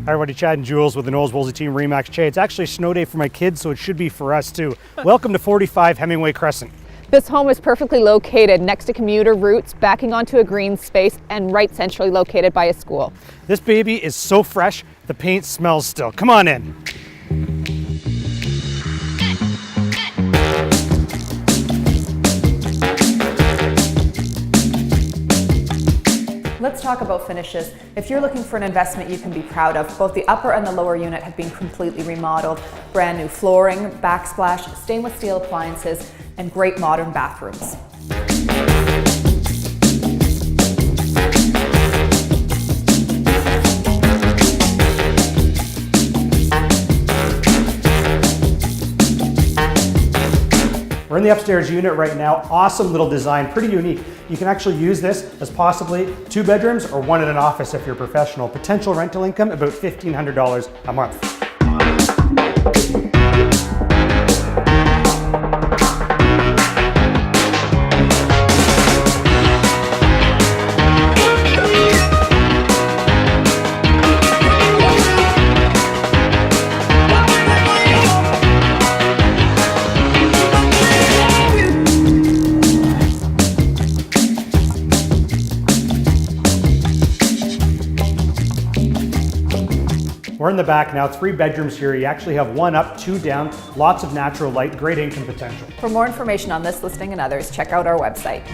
Hi everybody, Chad and Jules with the Knowles Woolsey Team Remax Che. It's actually a snow day for my kids, so it should be for us too. Welcome to 45 Hemingway Crescent. This home is perfectly located next to commuter routes, backing onto a green space, and right centrally located by a school. This baby is so fresh, the paint smells still. Come on in. Let's talk about finishes. If you're looking for an investment you can be proud of, both the upper and the lower unit have been completely remodeled. Brand new flooring, backsplash, stainless steel appliances, and great modern bathrooms. We're in the upstairs unit right now. Awesome little design, pretty unique. You can actually use this as possibly 2 bedrooms or 1 in an office if you're a professional. Potential rental income, about $1,500 a month. We're in the back now, 3 bedrooms here. You actually have 1 up, 2 down, lots of natural light, great income potential. For more information on this listing and others, check out our website.